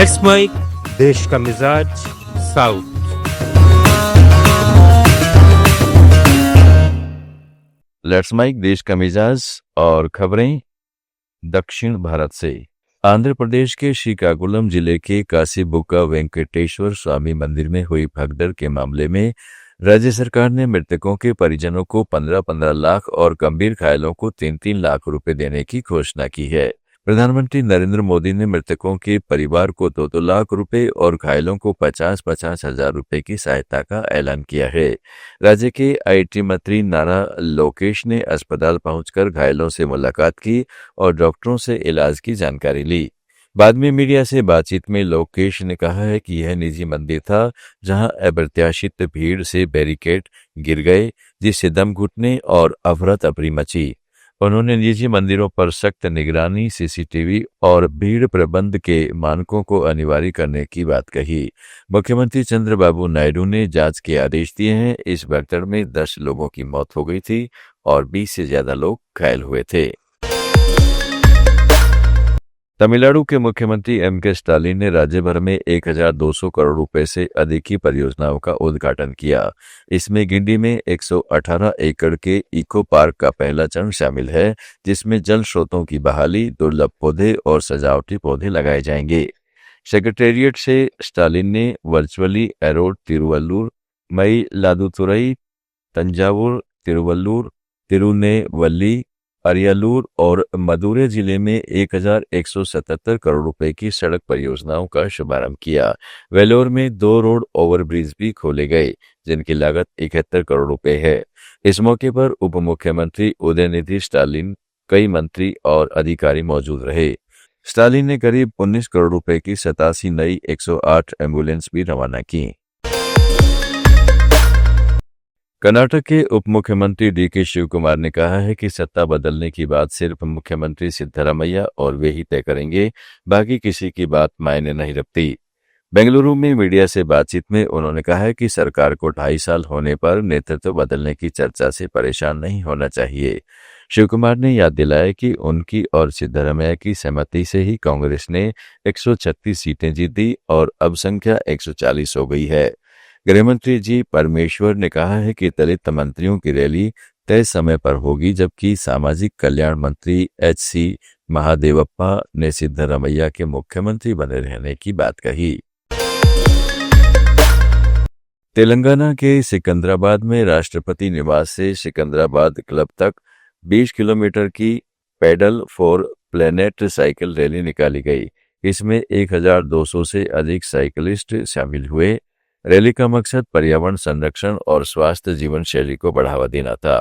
Let's mic देश का मिजाज साउथ। लेट्स माइक देश का मिजाज और खबरें दक्षिण भारत से। आंध्र प्रदेश के श्रीकाकुलम जिले के काशीबुक्का वेंकटेश्वर स्वामी मंदिर में हुई भगदड़ के मामले में राज्य सरकार ने मृतकों के परिजनों को 15-15 लाख और गंभीर घायलों को 3-3 लाख रुपए देने की घोषणा की है। प्रधानमंत्री नरेंद्र मोदी ने मृतकों के परिवार को 2-2 लाख रुपए और घायलों को 50-50 हजार रुपए की सहायता का ऐलान किया है। राज्य के आईटी मंत्री नारा लोकेश ने अस्पताल पहुंचकर घायलों से मुलाकात की और डॉक्टरों से इलाज की जानकारी ली। बाद में मीडिया से बातचीत में लोकेश ने कहा है कि यह निजी मंदिर था जहां अप्रत्याशित भीड़ से बैरिकेड गिर गए, जिससे दम घुटने और अफरा तफरी मची। उन्होंने निजी मंदिरों पर सख्त निगरानी, सीसीटीवी और भीड़ प्रबंध के मानकों को अनिवार्य करने की बात कही। मुख्यमंत्री चंद्रबाबू नायडू ने जांच के आदेश दिए हैं। इस भगदड़ में 10 लोगों की मौत हो गई थी और 20 से ज्यादा लोग घायल हुए थे। तमिलनाडु के मुख्यमंत्री एम.के. स्टालिन ने राज्य भर में 1200 करोड़ रुपए से अधिक की परियोजनाओं का उद्घाटन किया। इसमें गिंडी में 118 एकड़ के इको पार्क का पहला चरण शामिल है, जिसमें जल स्रोतों की बहाली, दुर्लभ पौधे और सजावटी पौधे लगाए जाएंगे। सेक्रेटेरिएट से स्टालिन ने वर्चुअली एरोड, तिरुवल्लुर, मयिलादुथुरई, तंजावुर, तिरुवल्लुर, तिरुनेवल्ली, अरियालूर और मदुरै जिले में 1177 करोड़ रुपए की सड़क परियोजनाओं का शुभारंभ किया। वेलोर में 2 रोड ओवरब्रिज भी खोले गए, जिनकी लागत 71 करोड़ रुपए है। इस मौके पर उप मुख्यमंत्री उदयनिधि स्टालिन, कई मंत्री और अधिकारी मौजूद रहे। स्टालिन ने करीब 19 करोड़ रुपए की 87 नई 108 एम्बुलेंस भी रवाना की। कर्नाटक के उप मुख्यमंत्री डी.के. शिव कुमार ने कहा है कि सत्ता बदलने की बात सिर्फ मुख्यमंत्री सिद्धरामैया और वे ही तय करेंगे, बाकी किसी की बात मायने नहीं रखती। बेंगलुरु में मीडिया से बातचीत में उन्होंने कहा है कि सरकार को 2.5 साल होने पर नेतृत्व बदलने की चर्चा से परेशान नहीं होना चाहिए। शिव कुमार ने याद दिलाया कि उनकी और सिद्धरामैया की सहमति से ही कांग्रेस ने 136 सीटें जीती और अब संख्या 140 हो गई है। गृहमंत्री जी परमेश्वर ने कहा है कि दलित मंत्रियों की रैली तय समय पर होगी, जबकि सामाजिक कल्याण मंत्री एच.सी. महादेवप्पा ने सिद्धरामैया के मुख्यमंत्री बने रहने की बात कही। तेलंगाना के सिकंदराबाद में राष्ट्रपति निवास से सिकंदराबाद क्लब तक 20 किलोमीटर की pedal for planet cycle rally निकाली गई। इसमें 1200 से अधिक साइकिलिस्ट शामिल हुए। रैली का मकसद पर्यावरण संरक्षण और स्वास्थ्य जीवन शैली को बढ़ावा देना था।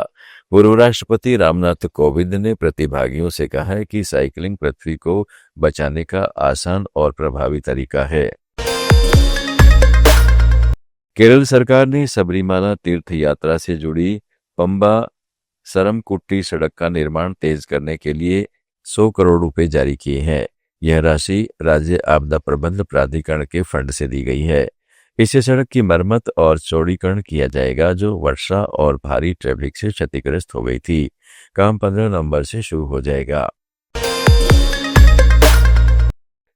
पूर्व राष्ट्रपति रामनाथ कोविंद ने प्रतिभागियों से कहा है कि साइकिलिंग पृथ्वी को बचाने का आसान और प्रभावी तरीका है। केरल सरकार ने सबरीमाला तीर्थ यात्रा से जुड़ी पंबा सरमकुट्टी सड़क का निर्माण तेज करने के लिए 100 करोड़ रुपए जारी किए हैं। यह राशि राज्य आपदा प्रबंध प्राधिकरण के फंड से दी गई है। इससे सड़क की मरम्मत और चौड़ीकरण किया जाएगा, जो वर्षा और भारी ट्रैफिक से क्षतिग्रस्त हो गई थी। काम 15 नवंबर से शुरू हो जाएगा।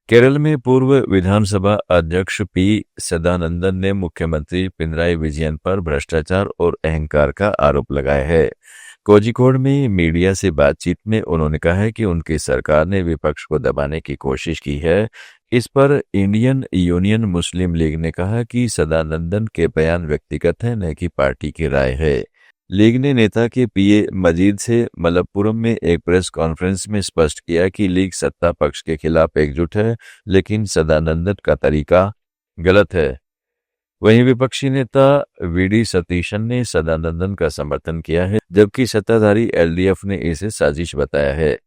केरल में पूर्व विधानसभा अध्यक्ष पी सदानंदन ने मुख्यमंत्री पिनराई विजयन पर भ्रष्टाचार और अहंकार का आरोप लगाया है। कोझिकोड में मीडिया से बातचीत में उन्होंने कहा है कि उनकी सरकार ने विपक्ष को दबाने की कोशिश की है। इस पर इंडियन यूनियन मुस्लिम लीग ने कहा कि सदानंदन के बयान व्यक्तिगत है, न कि पार्टी की राय है। लीग ने नेता के पीए मजीद से मलप्पुरम में एक प्रेस कॉन्फ्रेंस में स्पष्ट किया कि लीग सत्ता पक्ष के खिलाफ एकजुट है, लेकिन सदानंदन का तरीका गलत है। वहीं विपक्षी नेता वी.डी. सतीशन ने सदानंदन का समर्थन किया है, जबकि सत्ताधारी एलडीएफ ने इसे साजिश बताया है।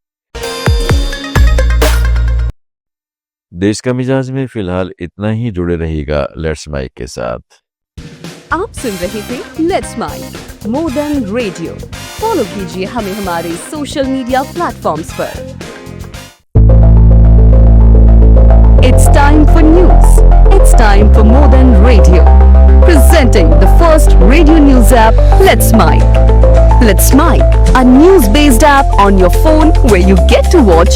देश का मिजाज में फिलहाल इतना ही। जुड़े रहिएगा लेट्स माइक के साथ। आप सुन रहे थे let's mike more than radio. Follow कीजिए हमें हमारे सोशल मीडिया प्लेटफॉर्म्स पर। It's time for news. It's time for more than radio. Presenting the first radio news app, Let's Mike. Let's Mike, a news-based app on your phone where you get to watch